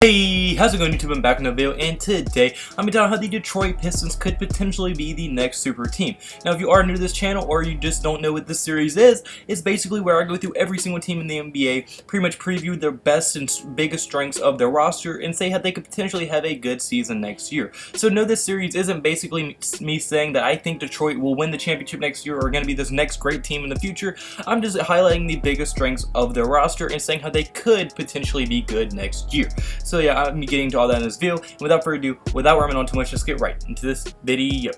Hey, how's it going YouTube? I'm back in a video, and today I'm going to tell you how the Detroit Pistons could potentially be the next super team. Now, if you are new to this channel or you just don't know what this series is, it's basically where I go through every single team in the NBA, pretty much preview their best and biggest strengths of their roster, and say how they could potentially have a good season next year. So no, this series isn't basically me saying that I think Detroit will win the championship next year or are going to be this next great team in the future. I'm just highlighting the biggest strengths of their roster and saying how they could potentially be good next year. So yeah, I'm getting to all that in this video. And without further ado, without rambling on too much, let's get right into this video.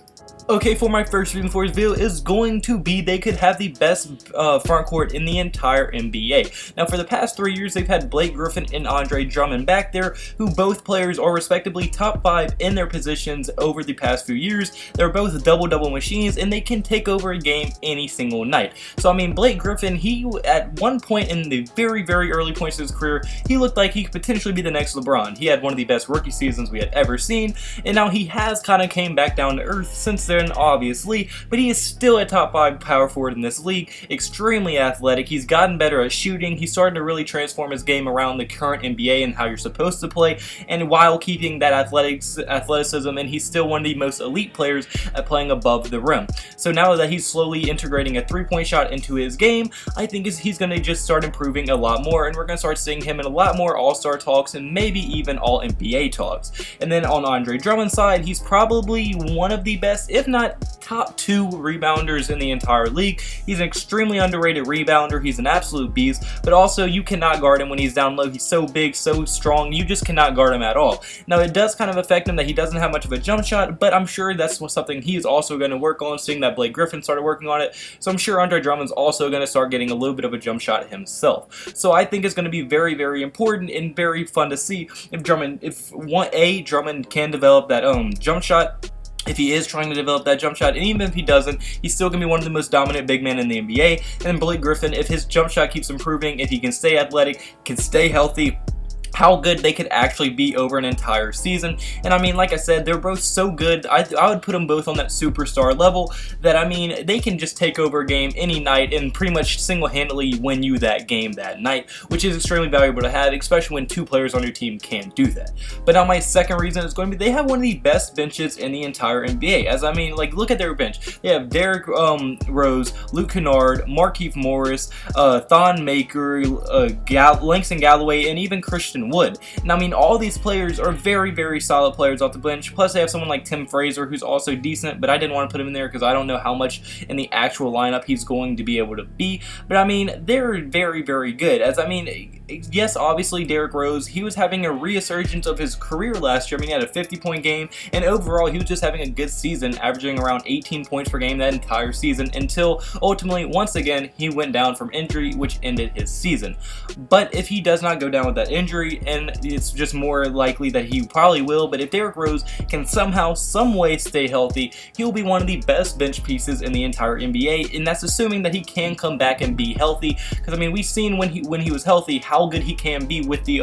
Okay, for my first reason for this video is going to be they could have the best front court in the entire NBA. Now, for the past 3 years, they've had Blake Griffin and Andre Drummond back there, who both players are respectively top 5 in their positions over the past few years. They're both double-double machines, and they can take over a game any single night. So, I mean, Blake Griffin, he, at one point in the very, very early points of his career, he looked like he could potentially be the next LeBron. He had one of the best rookie seasons we had ever seen, and now he has kind of came back down to earth since then, obviously, but he is still a top 5 power forward in this league, extremely athletic. He's gotten better at shooting. He's starting to really transform his game around the current NBA and how you're supposed to play, and while keeping that athleticism, and he's still one of the most elite players at playing above the rim. So now that he's slowly integrating a three-point shot into his game, I think he's going to just start improving a lot more, and we're going to start seeing him in a lot more All-Star talks and maybe even All-NBA talks. And then on Andre Drummond's side, he's probably one of the best, if not top 2 rebounders in the entire league. He's an extremely underrated rebounder. He's an absolute beast, but also you cannot guard him when he's down low. He's so big, so strong, you just cannot guard him at all. Now, it does kind of affect him that he doesn't have much of a jump shot, but I'm sure that's something he's also going to work on, seeing that Blake Griffin started working on it. So I'm sure Andre Drummond's also going to start getting a little bit of a jump shot himself. So I think it's going to be very, very important and very fun to see if Drummond can develop that jump shot. If he is trying to develop that jump shot, and even if he doesn't, he's still going to be one of the most dominant big men in the NBA. And Blake Griffin, if his jump shot keeps improving, if he can stay athletic, can stay healthy, how good they could actually be over an entire season. And I mean, like I said, they're both so good. I would put them both on that superstar level that, I mean, they can just take over a game any night and pretty much single-handedly win you that game that night, which is extremely valuable to have, especially when 2 players on your team can do that. But now my second reason is going to be they have one of the best benches in the entire NBA. As I mean, like, look at their bench. They have Derrick Rose, Luke Kennard, Markieff Morris, Thon Maker, Langston Galloway, and even Christian Wood. And I mean, all these players are very, very solid players off the bench. Plus, they have someone like Tim Frazier, who's also decent, but I didn't want to put him in there because I don't know how much in the actual lineup he's going to be able to be. But I mean, they're very, very good. As I mean, yes, obviously, Derrick Rose, he was having a resurgence of his career last year. I mean, he had a 50-point game, and overall, he was just having a good season, averaging around 18 points per game that entire season, until ultimately, once again, he went down from injury, which ended his season. But if he does not go down with that injury, and it's just more likely that he probably will, but if Derrick Rose can somehow, some way stay healthy, he'll be one of the best bench pieces in the entire NBA, and that's assuming that he can come back and be healthy, because I mean, we've seen when he was healthy how good he can be with the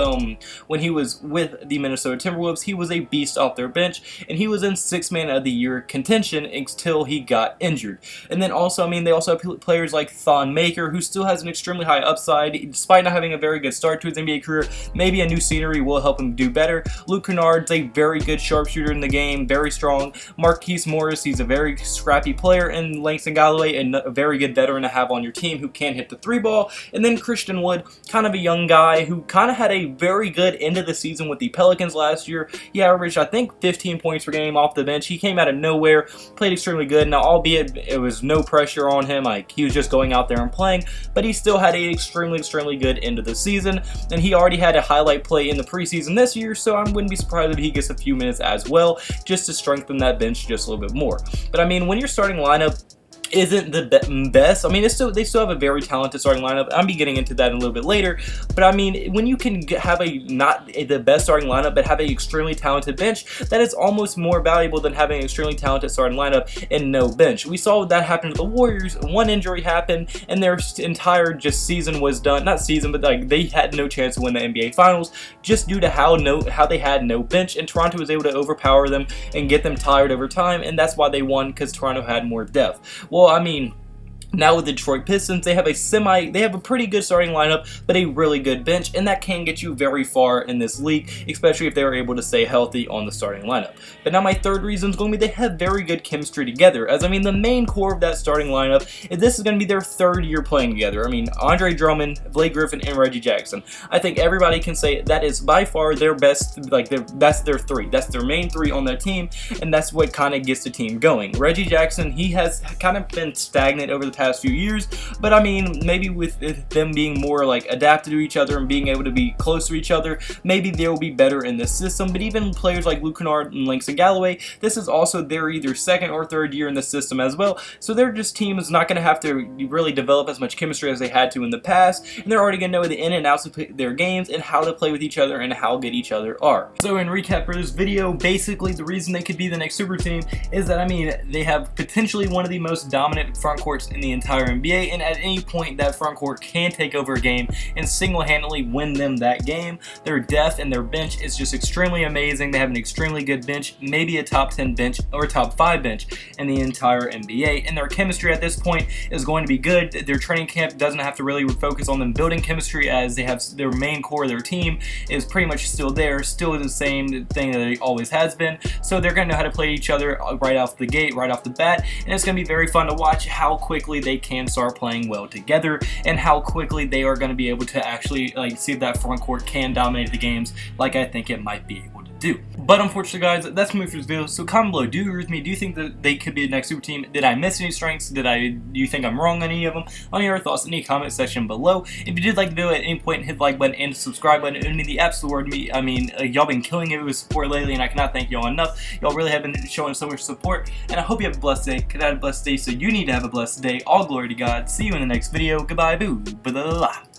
when he was with the Minnesota Timberwolves. He was a beast off their bench, and he was in 6th Man of the Year contention until he got injured. And then also, I mean, they also have players like Thon Maker, who still has an extremely high upside, despite not having a very good start to his NBA career. Maybe a new scenery will help him do better. Luke Kennard's a very good sharpshooter in the game, very strong. Markieff Morris, he's a very scrappy player, and Langston Galloway, a very good veteran to have on your team who can hit the 3-ball. And then Christian Wood, kind of a young guy who kind of had a very good end of the season with the Pelicans last year. He averaged, I think, 15 points per game off the bench. He came out of nowhere, played extremely good. Now, albeit it was no pressure on him, like he was just going out there and playing, but he still had a extremely good end of the season, and he already had a highlight play in the preseason this year, so I wouldn't be surprised if he gets a few minutes as well, just to strengthen that bench just a little bit more. But I mean, when your starting lineup isn't the best, I mean, they still have a very talented starting lineup. I'll be getting into that in a little bit later, but I mean, when you can have not the best starting lineup, but have an extremely talented bench, that is almost more valuable than having an extremely talented starting lineup and no bench. We saw that happen to the Warriors. One injury happened, and their entire just season was done. Not season, but like they had no chance to win the NBA Finals just due to how they had no bench, and Toronto was able to overpower them and get them tired over time, and that's why they won, because Toronto had more depth. Well, I mean, Now with the Detroit Pistons, they have a pretty good starting lineup, but a really good bench, and that can get you very far in this league, especially if they are able to stay healthy on the starting lineup. But now my third reason is going to be they have very good chemistry together, as I mean the main core of that starting lineup is this is going to be their third year playing together. I mean Andre Drummond, Blake Griffin, and Reggie Jackson. I think everybody can say that is by far their best, that's their three. That's their main three on that team, and that's what kind of gets the team going. Reggie Jackson, he has kind of been stagnant over the past few years, but I mean maybe with them being more like adapted to each other and being able to be close to each other, maybe they'll be better in this system. But even players like Luke Kennard and Langston Galloway, this is also their either second or third year in the system as well, so their team is not going to have to really develop as much chemistry as they had to in the past, and they're already going to know the in and outs of their games and how to play with each other and how good each other are. So in recap for this video, basically the reason they could be the next super team is that I mean they have potentially one of the most dominant front courts in the entire NBA, and at any point that front court can take over a game and single-handedly win them that game. Their depth and their bench is just extremely amazing. They have an extremely good bench, maybe a top 10 bench or top 5 bench in the entire NBA, and their chemistry at this point is going to be good. Their training camp doesn't have to really focus on them building chemistry, as they have their main core of their team is pretty much still there, still the same thing that it always has been, so they're going to know how to play each other right off the gate, right off the bat, and it's going to be very fun to watch how quickly they can start playing well together and how quickly they are going to be able to actually see if that front court can dominate the games like I think it might be able to do. But unfortunately guys, that's my for this video, so comment below, do you agree with me? Do you think that they could be the next super team? Did I miss any strengths? Do you think I'm wrong on any of them? On your thoughts in the comment section below. If you did like the video at any point, hit the like button and the subscribe button. It would mean the absolute word to me. I mean, y'all been killing it with support lately, and I cannot thank y'all enough. Y'all really have been showing so much support, and I hope you have a blessed day, because I had a blessed day, so you need to have a blessed day. All glory to God. See you in the next video. Goodbye, boo, blah, blah, blah.